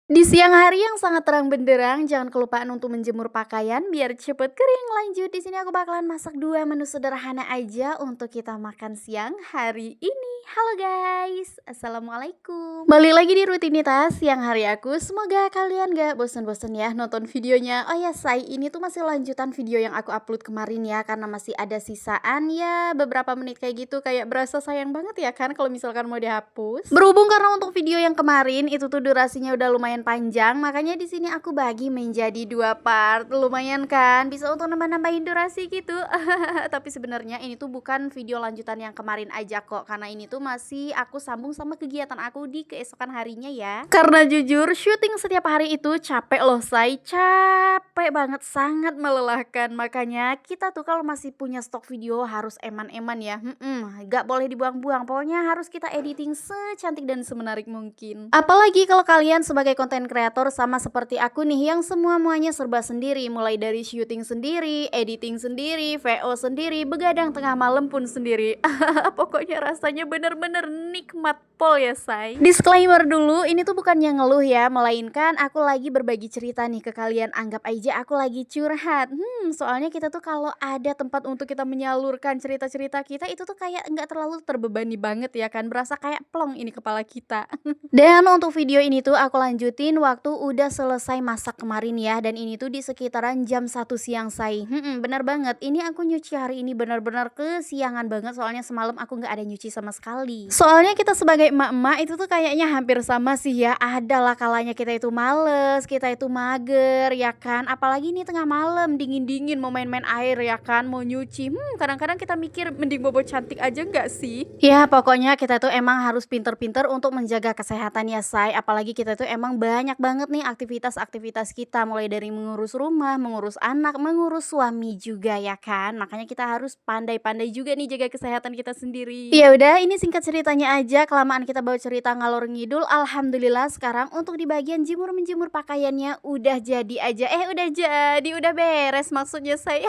Di siang hari yang sangat terang benderang, jangan kelupaan untuk menjemur pakaian biar cepet kering. Lanjut, di sini aku bakalan masak dua menu sederhana aja untuk kita makan siang hari ini. Halo guys, assalamualaikum. Balik lagi di rutinitas siang hari aku. Semoga kalian gak bosen-bosen ya nonton videonya. Oh ya, say ini tuh masih lanjutan video yang aku upload kemarin ya, karena masih ada sisaan ya beberapa menit kayak gitu. Kayak berasa sayang banget ya kan kalau misalkan mau dihapus. Berhubung karena untuk video yang kemarin itu tuh durasinya udah lumayan panjang, makanya di sini aku bagi menjadi dua part. Lumayan kan, bisa untuk nambah-nambahin durasi gitu. Tapi sebenarnya ini tuh bukan video lanjutan yang kemarin aja kok, karena ini tuh masih aku sambung sama kegiatan aku di keesokan harinya ya. Karena jujur syuting setiap hari itu capek loh, say, capek banget, sangat melelahkan. Makanya kita tuh kalau masih punya stok video harus eman-eman ya. Gak boleh dibuang-buang. Pokoknya harus kita editing secantik dan semenarik mungkin. Apalagi kalau kalian sebagai konten kreator sama seperti aku nih yang semua-muanya serba sendiri, mulai dari syuting sendiri, editing sendiri, VO sendiri, begadang tengah malam pun sendiri. Pokoknya rasanya bener-bener nikmat pol ya, say. Disclaimer dulu, ini tuh bukannya ngeluh ya, melainkan aku lagi berbagi cerita nih ke kalian. Anggap aja aku lagi curhat. Soalnya kita tuh kalau ada tempat untuk kita menyalurkan cerita-cerita kita itu tuh kayak nggak terlalu terbebani banget ya kan, berasa kayak plong ini kepala kita. Dan untuk video ini tuh aku lanjutin waktu udah selesai masak kemarin ya, dan ini tuh di sekitaran jam 1 siang, say. Bener banget, ini aku nyuci hari ini bener-bener kesiangan banget, soalnya semalam aku nggak ada nyuci sama sekali. Soalnya kita sebagai emak-emak itu tuh kayaknya hampir sama sih ya, adalah kalanya kita itu males, kita itu mager ya kan, apalagi nih tengah malam dingin-dingin mau main-main air ya kan, mau nyuci. Kadang-kadang kita mikir mending bobo cantik aja nggak sih? Ya pokoknya kita tuh emang harus pinter-pinter untuk menjaga kesehatan ya, say. Apalagi kita tuh emang banyak banget nih aktivitas-aktivitas kita, mulai dari mengurus rumah, mengurus anak, mengurus suami juga ya kan. Makanya kita harus pandai-pandai juga nih jaga kesehatan kita sendiri. Ya udah, ini singkat ceritanya aja, kelamaan kita bawa cerita ngalor ngidul. Alhamdulillah sekarang untuk di bagian jemur menjemur pakaiannya udah jadi aja. Udah beres maksudnya, saya.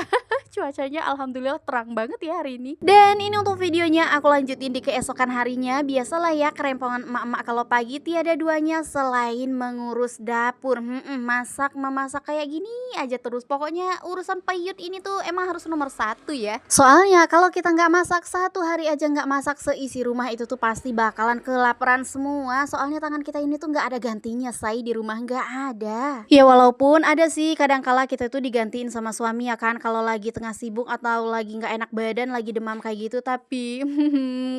Cuacanya alhamdulillah terang banget ya hari ini. Dan ini untuk videonya aku lanjutin di keesokan harinya. Biasalah ya kerempongan emak-emak kalau pagi tiada duanya selain mengurus dapur. Masak memasak kayak gini aja terus. Pokoknya urusan peyut ini tuh emang harus nomor satu ya. Soalnya kalau kita nggak masak satu hari aja, nggak masak seisi rumah itu tuh pasti bakalan kelaparan semua. Soalnya tangan kita ini tuh nggak ada gantinya, say, di rumah nggak ada. Ya walaupun ada sih kadang-kala kita tuh digantiin sama suami ya kan, kalau lagi tengah sibuk atau lagi nggak enak badan, lagi demam kayak gitu. Tapi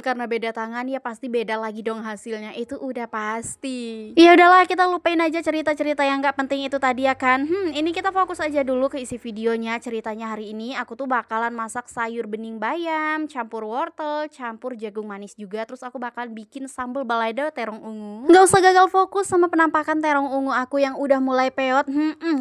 karena beda tangan ya pasti beda lagi dong hasilnya, itu udah pasti. Ya udahlah, kita lupain aja cerita-cerita yang nggak penting itu tadi ya kan. Ini kita fokus aja dulu ke isi videonya. Ceritanya hari ini aku tuh bakalan masak sayur bening bayam campur wortel campur jagung manis juga, terus aku bakal bikin sambal balado terong ungu. Nggak usah gagal fokus sama penampakan terong ungu aku yang udah mulai peot.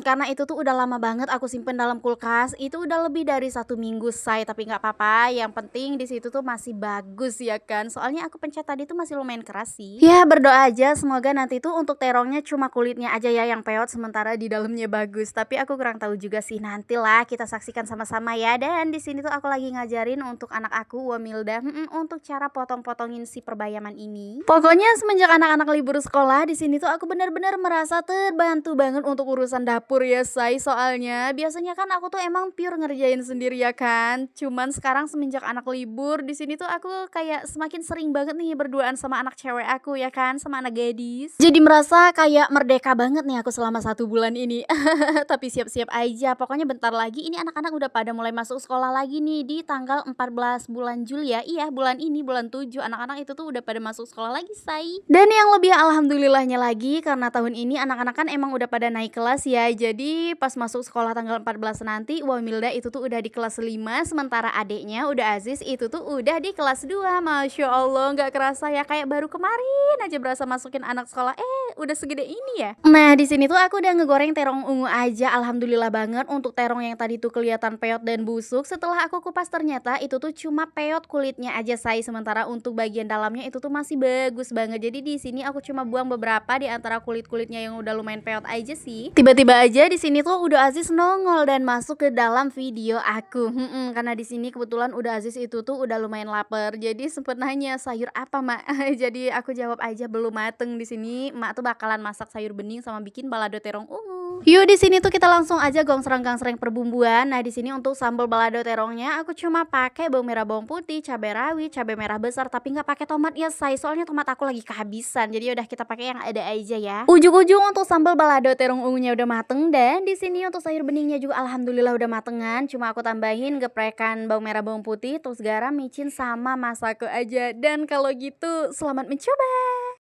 Karena itu tuh udah lama banget aku simpen dalam kulkas, itu udah lebih dari 1 minggu, say. Tapi nggak apa-apa, yang penting di situ tuh masih bagus ya kan, soalnya aku pencet tadi tuh masih lumayan keras sih. Ya berdoa aja semoga nanti tuh untuk terongnya cuma kulitnya aja ya yang peot, sementara di dalamnya bagus. Tapi aku kurang tahu juga sih, nantilah kita saksikan sama-sama ya. Dan di sini tuh aku lagi ngajarin untuk anak aku Wamilda untuk cara potong-potongin si perbayaman ini. Pokoknya semenjak anak-anak libur sekolah di sini tuh aku benar-benar merasa terbantu banget untuk urusan dapur ya, say. Soalnya biasanya kan aku tuh emang pure ngerjain sendiri ya kan. Cuman sekarang semenjak anak libur di sini tuh aku kayak semakin sering banget nih berduaan sama anak cewek aku ya kan, sama anak gadis. Jadi merasa kayak merdeka banget nih aku selama 1 bulan ini. Tapi siap-siap aja, pokoknya bentar lagi ini anak-anak udah pada mulai masuk sekolah lagi nih di tanggal 14 bulan Juli ya. Iya, bulan ini bulan 7 anak-anak itu tuh udah pada masuk sekolah lagi, say. Dan yang lebih alhamdulillahnya lagi karena tahun ini anak-anak kan emang udah pada naik kelas ya. Jadi pas masuk sekolah tanggal 14 nanti Wamilda itu tuh udah di kelas 5, sementara adeknya udah Aziz itu tuh udah di kelas 2. Masya Allah, nggak kerasa ya, kayak baru kemarin aja berasa masukin anak sekolah, udah segede ini ya. Nah di sini tuh aku udah ngegoreng terong ungu aja, alhamdulillah banget. Untuk terong yang tadi tuh kelihatan peot dan busuk, setelah aku kupas ternyata itu tuh cuma peot kulitnya aja, say. Sementara untuk bagian dalamnya itu tuh masih bagus banget. Jadi di sini aku cuma buang beberapa di antara kulit-kulitnya yang udah lumayan peot aja sih. Tiba-tiba aja di sini tuh udah Aziz nongol dan masuk ke dalam video aku. Karena di sini kebetulan udah Aziz itu tuh udah lumayan lapar. Jadi sempet nanya sayur apa, Mak? Jadi aku jawab aja belum mateng. Di sini Mak tuh bakalan masak sayur bening sama bikin balado terong ungu. Yuk di sini tuh kita langsung aja gongsreng-gangsreng perbumbuan. Nah di sini untuk sambal balado terongnya aku cuma pakai bawang merah, bawang putih, cabai rawit, cabai merah besar, tapi nggak pakai tomat ya say. Soalnya tomat aku lagi kehabisan. Jadi udah kita pakai yang ada aja ya. Ujung-ujung untuk sambal balado terong ungunya udah mateng dan di sini untuk sayur beningnya juga alhamdulillah udah matengan. Cuma aku tambahin geprekan bawang merah, bawang putih, terus garam, micin sama masako aja. Dan kalau gitu selamat mencoba.